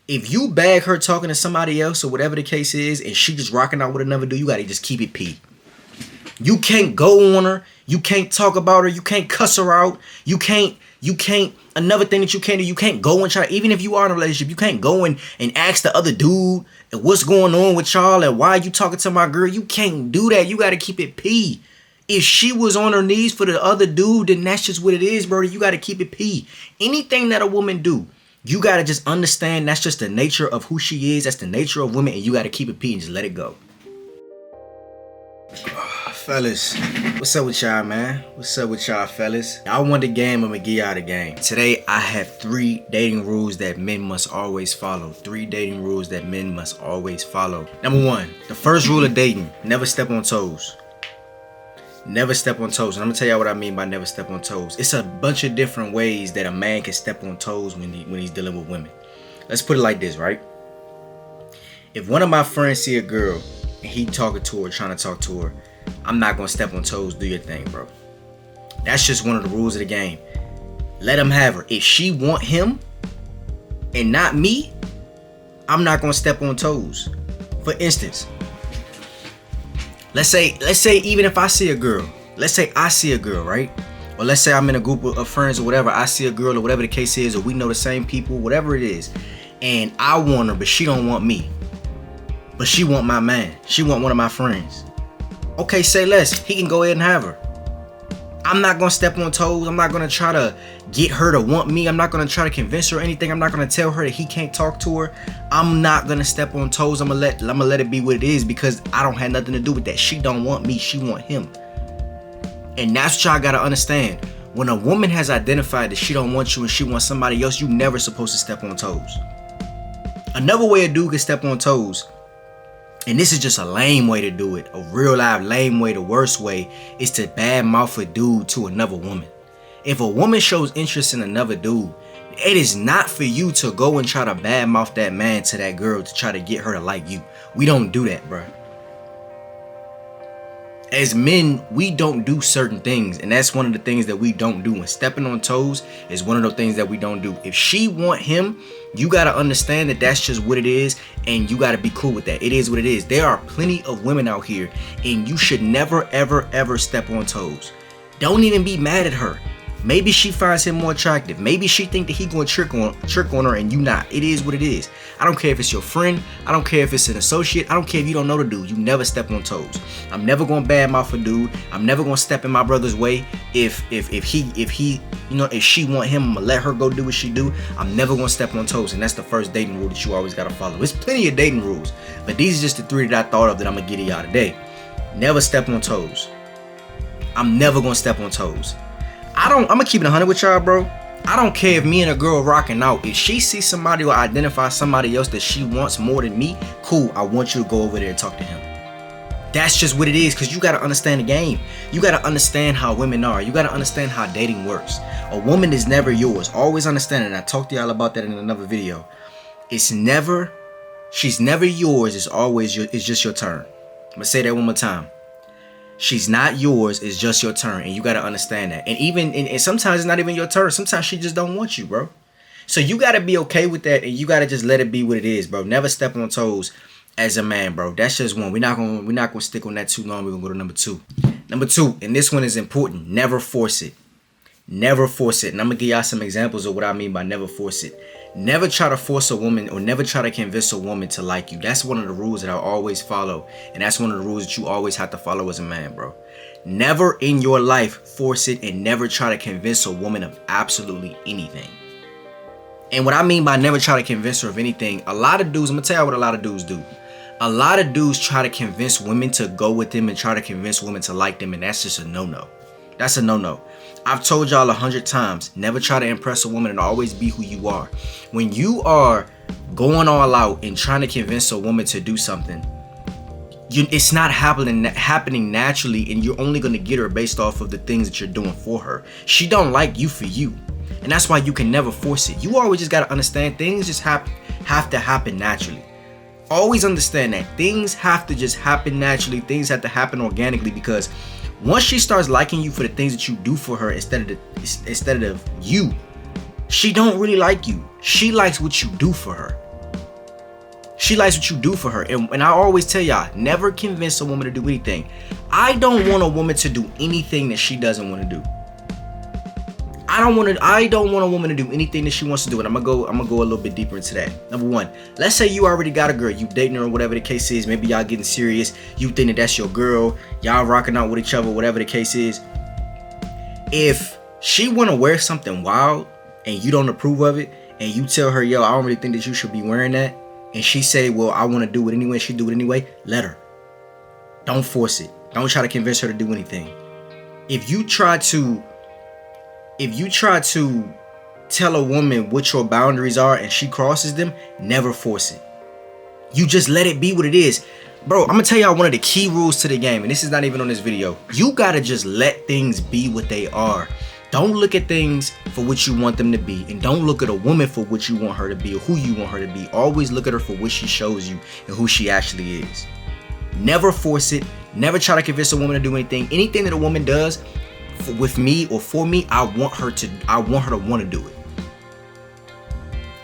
If you bag her talking to somebody else or whatever the case is, and she just rocking out with another dude, you gotta just keep it P. You can't go on her. You can't talk about her. You can't cuss her out. You can't. Another thing that you can't do, you can't go and try, even if you are in a relationship, you can't go and ask the other dude and what's going on with y'all and why you talking to my girl. You can't do that. You got to keep it P. If she was on her knees for the other dude, then that's just what it is, bro. You got to keep it P. Anything that a woman do, you got to just understand that's just the nature of who she is. That's the nature of women, and you got to keep it P and just let it go. Fellas, what's up with y'all, man? What's up with y'all, fellas? Y'all want the game, I'm gonna give y'all the game. Today, I have 3 dating rules that men must always follow. 3 dating rules that men must always follow. Number 1, the first rule of dating, never step on toes. Never step on toes. And I'm gonna tell y'all what I mean by never step on toes. It's a bunch of different ways that a man can step on toes when he's dealing with women. Let's put it like this, right? If one of my friends see a girl and he talking to her, trying to talk to her, I'm not gonna step on toes. Do your thing, bro. That's just one of the rules of the game. Let him have her. If she want him and not me, I'm not gonna step on toes. For instance, let's say even if I see a girl, let's say I see a girl, right? Or let's say I'm in a group of friends or whatever, I see a girl or whatever the case is, or we know the same people, whatever it is, and I want her, but she don't want me. But she want my man. She want one of my friends. Okay, say less. He can go ahead and have her. I'm not gonna step on toes. I'm not gonna try to get her to want me. I'm not gonna try to convince her or anything. I'm not gonna tell her that he can't talk to her. I'm not gonna step on toes. I'm gonna let it be what it is, because I don't have nothing to do with that. She don't want me. She want him. And that's what y'all gotta understand. When a woman has identified that she don't want you and she wants somebody else, you never supposed to step on toes. Another way a dude can step on toes, and this is just a lame way to do it, a real life lame way, the worst way, is to badmouth a dude to another woman. If a woman shows interest in another dude, it is not for you to go and try to badmouth that man to that girl to try to get her to like you. We don't do that, bro. As men, we don't do certain things, and that's one of the things that we don't do. And stepping on toes is one of those things that we don't do. If she want him, you gotta understand that that's just what it is, and you gotta be cool with that. It is what it is. There are plenty of women out here, and you should never, ever, ever step on toes. Don't even be mad at her. Maybe she finds him more attractive. Maybe she think that he gonna trick on her and you not. It is what it is. I don't care if it's your friend. I don't care if it's an associate. I don't care if you don't know the dude. You never step on toes. I'm never gonna badmouth a dude. I'm never gonna step in my brother's way. If she want him, I'm gonna let her go do what she do. I'm never gonna step on toes, and that's the first dating rule that you always gotta follow. There's plenty of dating rules, but these are just the 3 that I thought of that I'm gonna get to y'all today. Never step on toes. I'm never gonna step on toes. I'm gonna keep it 100 with y'all, bro. I don't care if me and a girl rocking out. If she sees somebody or identifies somebody else that she wants more than me, cool, I want you to go over there and talk to him. That's just what it is, because you gotta understand the game. You gotta understand how women are. You gotta understand how dating works. A woman is never yours. Always understand it. And I talked to y'all about that in another video. She's never yours. It's just your turn. I'm gonna say that one more time. She's not yours, it's just your turn, and you gotta understand that. And sometimes it's not even your turn. Sometimes she just don't want you, bro. So you gotta be okay with that, and you gotta just let it be what it is, bro. Never step on toes as a man, bro. That's just one. We're not gonna stick on that too long. We're gonna go to number 2. Number 2, and this one is important. Never force it. Never force it. And I'm gonna give y'all some examples of what I mean by never force it. Never try to force a woman, or never try to convince a woman to like you. That's one of the rules that I always follow. And that's one of the rules that you always have to follow as a man, bro. Never in your life force it, and never try to convince a woman of absolutely anything. And what I mean by never try to convince her of anything, a lot of dudes, I'm gonna tell you what a lot of dudes do. A lot of dudes try to convince women to go with them and try to convince women to like them, and that's just a no-no. That's a no-no. I've told y'all 100 times, never try to impress a woman, and always be who you are. When you are going all out and trying to convince a woman to do something, it's not happening naturally, and you're only going to get her based off of the things that you're doing for her. She don't like you for you, and that's why you can never force it. You always just got to understand things just have to happen naturally. Always understand that things have to just happen naturally. Things have to happen organically, because once she starts liking you for the things that you do for her instead of you, she don't really like you. She likes what you do for her. She likes what you do for her. And I always tell y'all, never convince a woman to do anything. I don't want a woman to do anything that she doesn't want to do. I don't want a woman to do anything that she wants to do. And I'm gonna go a little bit deeper into that. Number one, let's say you already got a girl, you dating her or whatever the case is. Maybe y'all getting serious. You think that that's your girl. Y'all rocking out with each other, whatever the case is. If she wanna wear something wild and you don't approve of it, and you tell her, yo, I don't really think that you should be wearing that, and she say, well, I want to do it anyway, she do it anyway, let her. Don't force it. Don't try to convince her to do anything. If you try to tell a woman what your boundaries are and she crosses them, never force it. You just let it be what it is. Bro, I'm gonna tell y'all one of the key rules to the game, and this is not even on this video. You gotta just let things be what they are. Don't look at things for what you want them to be, and don't look at a woman for what you want her to be or who you want her to be. Always look at her for what she shows you and who she actually is. Never force it. Never try to convince a woman to do anything. Anything that a woman does with me or for me, I want her to want to do it.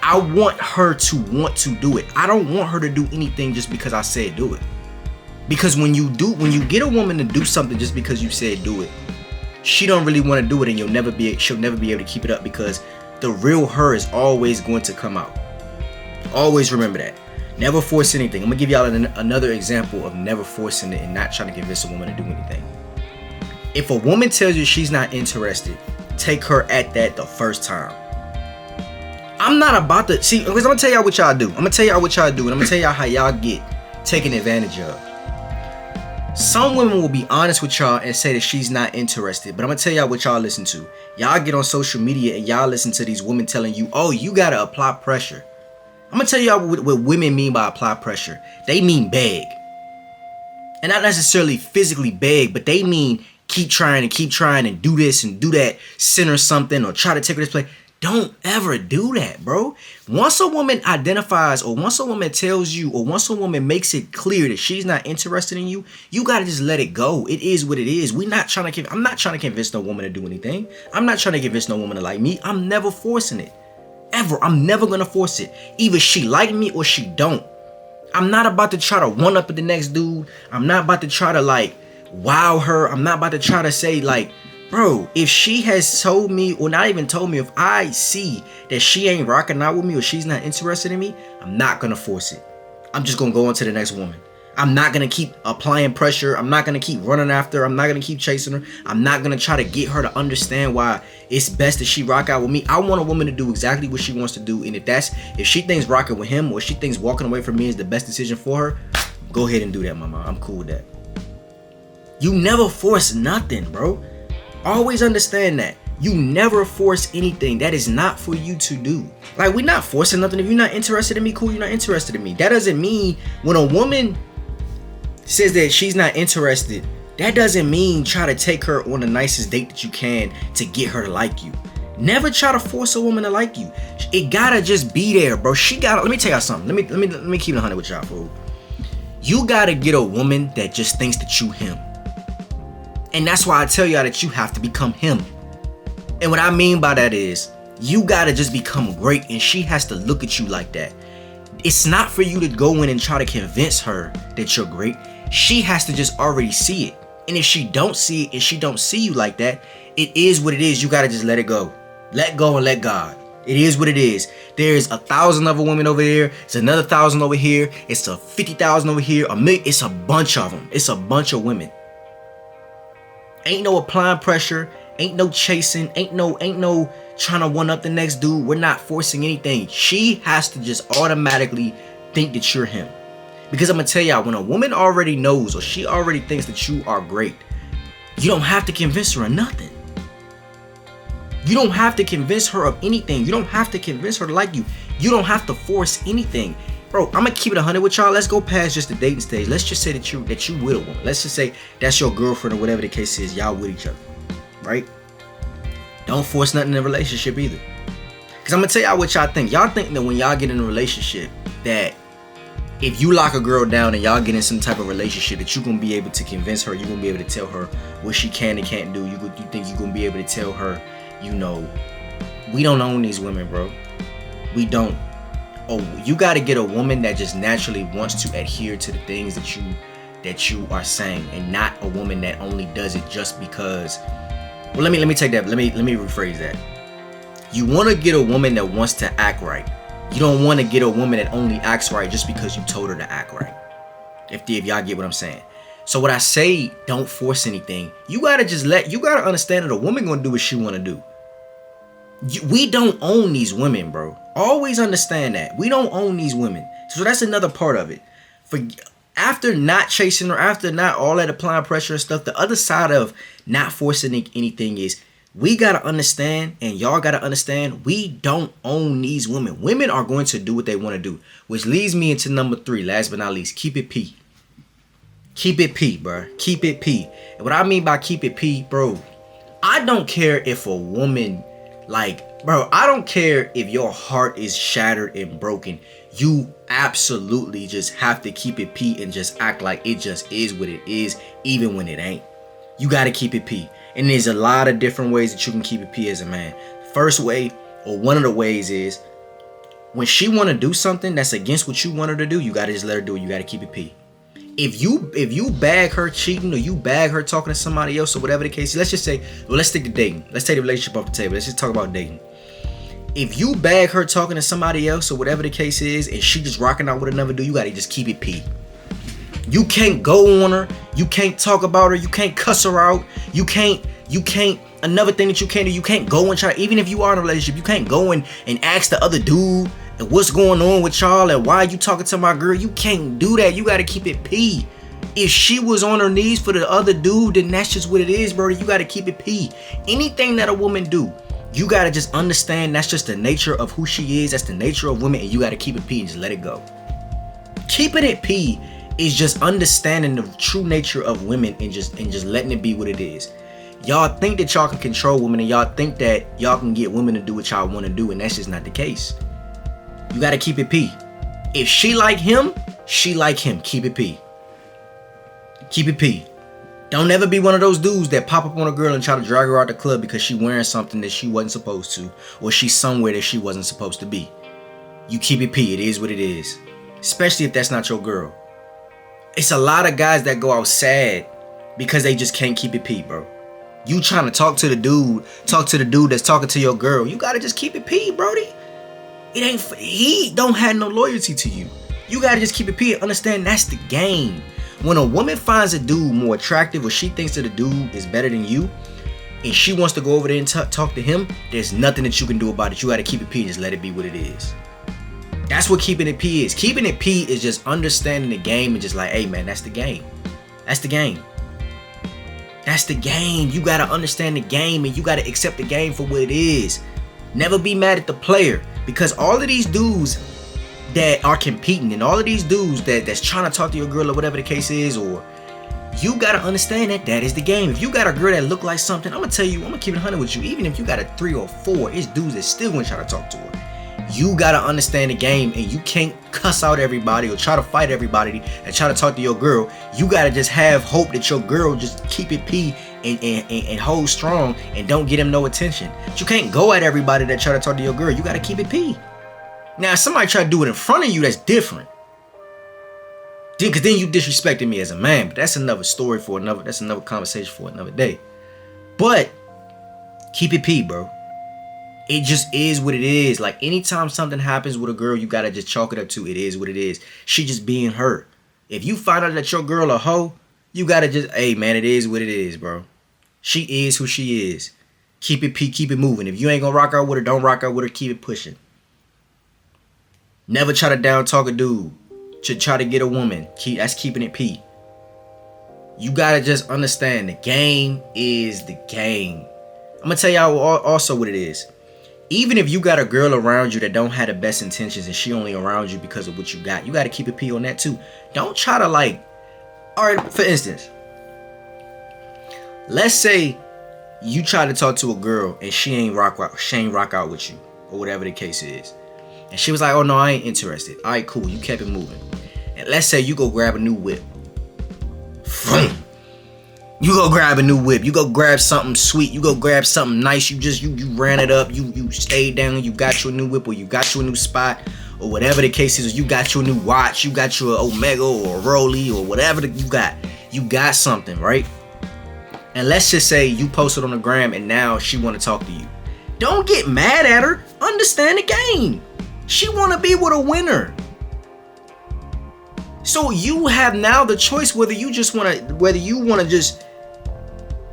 I want her to want to do it. I don't want her to do anything just because I said do it. Because when you get a woman to do something just because you said do it, she don't really want to do it, and she'll never be able to keep it up, because the real her is always going to come out. Always remember that. Never force anything. I'm gonna give y'all another example of never forcing it and not trying to convince a woman to do anything. If a woman tells you she's not interested, take her at that the first time. I'm not about to see, because I'm gonna tell y'all what y'all do. I'm gonna tell y'all what y'all do, and I'm gonna tell y'all how y'all get taken advantage of. Some women will be honest with y'all and say that she's not interested, but I'm gonna tell y'all what y'all listen to. Y'all get on social media and y'all listen to these women telling you, oh, you gotta apply pressure. I'm gonna tell y'all what women mean by apply pressure. They mean beg. And not necessarily physically beg, but they mean keep trying and do this and do that, send her something or try to take her this place. Don't ever do that, bro. Once a woman identifies, or once a woman tells you, or once a woman makes it clear that she's not interested in you, you gotta just let it go. It is what it is. I'm not trying to convince no woman to do anything. I'm not trying to convince no woman to like me. I'm never forcing it. Ever. I'm never gonna force it. Either she like me or she don't. I'm not about to try to one up at the next dude. I'm not about to try to like wow her. I'm not about to try to say like, bro, if she has told me, or not even told me, if I see that she ain't rocking out with me or she's not interested in me, I'm not gonna force it. I'm just gonna go on to the next woman. I'm not gonna keep applying pressure. I'm not gonna keep running after her. I'm not gonna keep chasing her. I'm not gonna try to get her to understand why it's best that she rock out with me. I want a woman to do exactly what she wants to do. And if she thinks rocking with him, or she thinks walking away from me is the best decision for her, go ahead and do that, mama. I'm cool with that. You never force nothing, bro. Always understand that. You never force anything that is not for you to do. Like, we're not forcing nothing. If you're not interested in me, cool, you're not interested in me. That doesn't mean when a woman says that she's not interested, that doesn't mean try to take her on the nicest date that you can to get her to like you. Never try to force a woman to like you. It gotta just be there, bro. Let me tell y'all something. Let me keep it 100 with y'all, fool. You gotta get a woman that just thinks that you him. And that's why I tell y'all that you have to become him. And what I mean by that is, you gotta just become great, and she has to look at you like that. It's not for you to go in and try to convince her that you're great. She has to just already see it. And if she don't see it, and she don't see you like that, it is what it is. You gotta just let it go. Let go and let God. It is what it is. There's 1,000 other women over there. It's another 1,000 over here. It's a 50,000 over here. It's a bunch of them. It's a bunch of women. Ain't no applying pressure, ain't no chasing, ain't no trying to one up the next dude. We're not forcing anything. She has to just automatically think that you're him. Because I'm gonna tell y'all, when a woman already knows, or she already thinks that you are great, you don't have to convince her of nothing. You don't have to convince her of anything. You don't have to convince her to like you. You don't have to force anything. Bro, I'm gonna keep it 100 with y'all. Let's go past just the dating stage. Let's just say that you with a woman. Let's just say that's your girlfriend or whatever the case is. Y'all with each other, right? Don't force nothing in a relationship either. Cause I'm gonna tell y'all what y'all think. Y'all think that when y'all get in a relationship, that if you lock a girl down and y'all get in some type of relationship, that you're gonna be able to convince her. You're gonna be able to tell her what she can and can't do. You think you're gonna be able to tell her, we don't own these women, bro. We don't. you got to get a woman that just naturally wants to adhere to the things that you are saying, and not a woman that only does it just because. Well, let me take that. Let me rephrase that. You want to get a woman that wants to act right. You don't want to get a woman that only acts right just because you told her to act right. If y'all get what I'm saying. So what I say, don't force anything. You gotta understand that a woman gonna do what she wanna do. We don't own these women, bro. Always understand that. We don't own these women. So that's another part of it. After not chasing her, after not all that applying pressure and stuff, the other side of not forcing anything is we gotta understand, and y'all gotta understand, we don't own these women. Women are going to do what they want to do. Which leads me into number 3, last but not least, keep it P. Keep it P, bro. Keep it P. And what I mean by keep it P, bro, I don't care if a woman, I don't care if your heart is shattered and broken. You absolutely just have to keep it P and just act like it just is what it is, even when it ain't. You got to keep it P. And there's a lot of different ways that you can keep it P as a man. First way, or one of the ways, is when she want to do something that's against what you want her to do, you got to just let her do it. You got to keep it P. If you bag her cheating, or you bag her talking to somebody else, or whatever the case is, let's just say, well, let's stick to dating. Let's take the relationship off the table. Let's just talk about dating. If you bag her talking to somebody else, or whatever the case is, and she just rocking out with another dude, you gotta just keep it P. You can't go on her. You can't talk about her. You can't cuss her out. You can't. Another thing that you can't do, you can't go and try. Even if you are in a relationship, you can't go and ask the other dude and what's going on with y'all and why you talking to my girl. You can't do that. You gotta keep it P. If she was on her knees for the other dude, then that's just what it is, bro. You gotta keep it P. Anything that a woman do, you gotta just understand that's just the nature of who she is. That's the nature of women, and you gotta keep it P and just let it go. Keeping it P is just understanding the true nature of women and just letting it be what it is. Y'all think that y'all can control women, and y'all think that y'all can get women to do what y'all want to do, and that's just not the case. You gotta keep it P. If she like him, she like him. Keep it P. Keep it P. Don't ever be one of those dudes that pop up on a girl and try to drag her out the club because she wearing something that she wasn't supposed to, or she's somewhere that she wasn't supposed to be. You keep it P. It is what it is. Especially if that's not your girl. It's a lot of guys that go out sad because they just can't keep it P, bro. You trying to talk to the dude that's talking to your girl. You gotta just keep it P, brody. He don't have no loyalty to you. You gotta just keep it P and understand that's the game. When a woman finds a dude more attractive, or she thinks that a dude is better than you, and she wants to go over there and talk to him, there's nothing that you can do about it. You gotta keep it P and just let it be what it is. That's what keeping it P is. Keeping it P is just understanding the game and just like, hey man, that's the game. That's the game. That's the game. You gotta understand the game, and you gotta accept the game for what it is. Never be mad at the player, because all of these dudes that are competing, and all of these dudes that's trying to talk to your girl or whatever the case is, or you gotta understand that is the game. If you got a girl that look like something, I'm gonna tell you, I'm gonna keep it 100 with you. Even if you got a 3 or 4, it's dudes that still gonna try to talk to her. You gotta understand the game, and you can't cuss out everybody or try to fight everybody and try to talk to your girl. You gotta just have hope that your girl just keep it P and hold strong and don't get him no attention. But you can't go at everybody that try to talk to your girl. You gotta keep it P. Now, if somebody try to do it in front of you, that's different. Because then you disrespected me as a man. But that's another story that's another conversation for another day. But keep it P, bro. It just is what it is. Like, anytime something happens with a girl, you gotta just chalk it up to it is what it is. She just being her. If you find out that your girl a hoe, you gotta just, hey man, it is what it is, bro. She is who she is. Keep it P, keep it moving. If you ain't gonna rock out with her, don't rock out with her, keep it pushing. Never try to down talk a dude to try to get a woman. That's keeping it P. You gotta just understand the game is the game. I'm gonna tell y'all also what it is. Even if you got a girl around you that don't have the best intentions, and she only around you because of what you got, you gotta keep it P on that too. Don't try to alright, for instance, let's say you try to talk to a girl and she ain't rock out with you, or whatever the case is. And she was like, oh no, I ain't interested. Alright, cool, you kept it moving. And let's say you go grab a new whip. You go grab a new whip. You go grab something sweet. You go grab something nice. You ran it up. You stayed down. You got you a new whip, or you got you a new spot, or whatever the case is, or you got your new watch, you got your Omega or Rolly or whatever you got something, right? And let's just say you posted on the gram and now she want to talk to you. Don't get mad at her. Understand the game. She want to be with a winner. So you have now the choice whether you want to just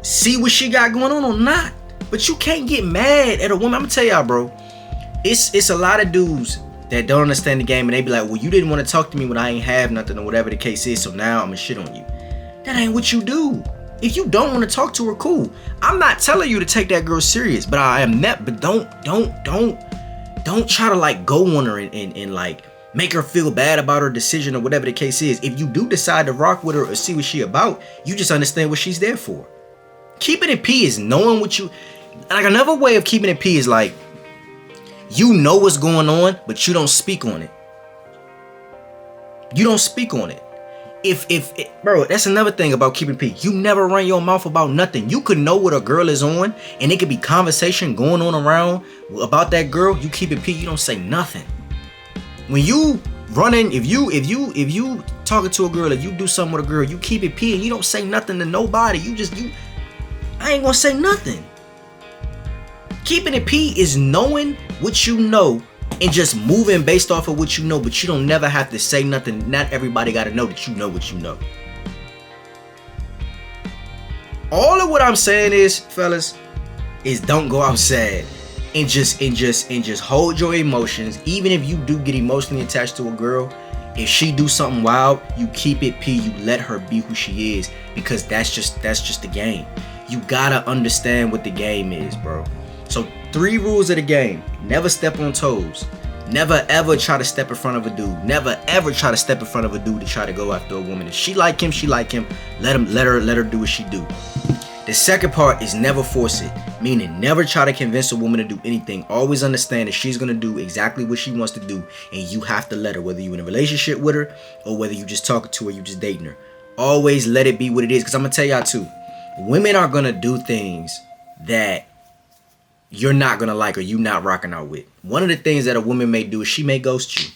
see what she got going on or not. But you can't get mad at a woman. I'm gonna tell y'all, bro. It's a lot of dudes that don't understand the game and they be like, well, you didn't want to talk to me when I ain't have nothing or whatever the case is, so now I'm gonna shit on you. That ain't what you do. If you don't want to talk to her, cool. I'm not telling you to take that girl serious, but I am not. But don't try to like go on her and like make her feel bad about her decision or whatever the case is. If you do decide to rock with her or see what she about, you just understand what she's there for. Keeping it P is knowing what you like. Another way of keeping it P is like you know what's going on, but you don't speak on it. You don't speak on it. Bro, that's another thing about keeping P. You never run your mouth about nothing. You could know what a girl is on, and it could be conversation going on around about that girl. You keep it P. You don't say nothing. When you running, if you talking to a girl, if you do something with a girl, you keep it P and you don't say nothing to nobody. I ain't gonna say nothing. Keeping it P is knowing what you know and just moving based off of what you know, but you don't never have to say nothing. Not everybody got to know that you know what you know. All of what I'm saying is, fellas, is don't go outside and just hold your emotions. Even if you do get emotionally attached to a girl, if she do something wild, you keep it P. You let her be who she is, because that's just the game. You gotta understand what the game is, bro. So 3 rules of the game. Never step on toes. Never ever try to step in front of a dude. Never ever try to step in front of a dude to try to go after a woman. If she like him, she like him. Let her do what she do. The second part is never force it. Meaning never try to convince a woman to do anything. Always understand that she's gonna do exactly what she wants to do, and you have to let her, whether you're in a relationship with her or whether you just talking to her, you just dating her. Always let it be what it is. Because I'm gonna tell y'all too, women are gonna do things that you're not gonna like or you not rocking out with. One of the things that a woman may do is she may ghost you.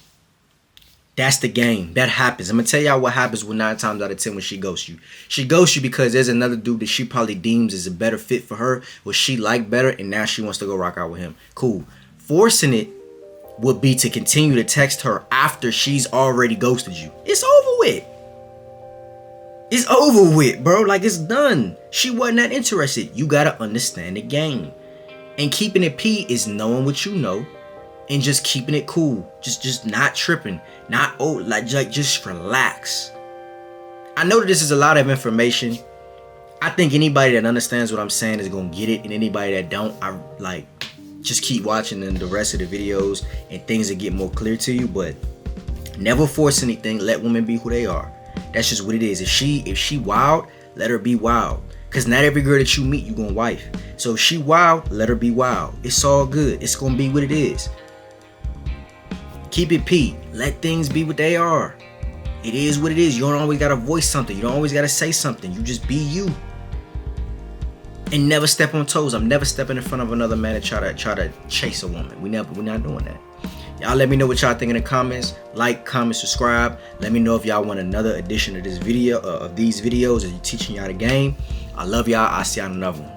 That's the game. That happens. I'm gonna tell y'all what happens with 9 times out of 10 when she ghosts you. She ghosts you because there's another dude that she probably deems is a better fit for her, or she like better, and now she wants to go rock out with him. Cool. Forcing it would be to continue to text her after she's already ghosted you. It's over with. It's over with, bro. Like, it's done. She wasn't that interested. You gotta understand the game. And keeping it P is knowing what you know and just keeping it cool. Just not tripping. Not just relax. I know that this is a lot of information. I think anybody that understands what I'm saying is gonna get it, and anybody that don't, just keep watching the rest of the videos and things will get more clear to you. But never force anything. Let women be who they are. That's just what it is. If she wild, let her be wild. Cause not every girl that you meet you gonna wife. So if she wild, let her be wild. It's all good. It's gonna be what it is. Keep it P. Let things be what they are. It is what it is. You don't always gotta voice something. You don't always gotta say something. You just be you. And never step on toes. I'm never stepping in front of another man and try to chase a woman. We're not doing that. Y'all let me know what y'all think in the comments. Like, comment, subscribe. Let me know if y'all want another edition of this video, of these videos, of teaching y'all the game. I love y'all. I'll see y'all in another one.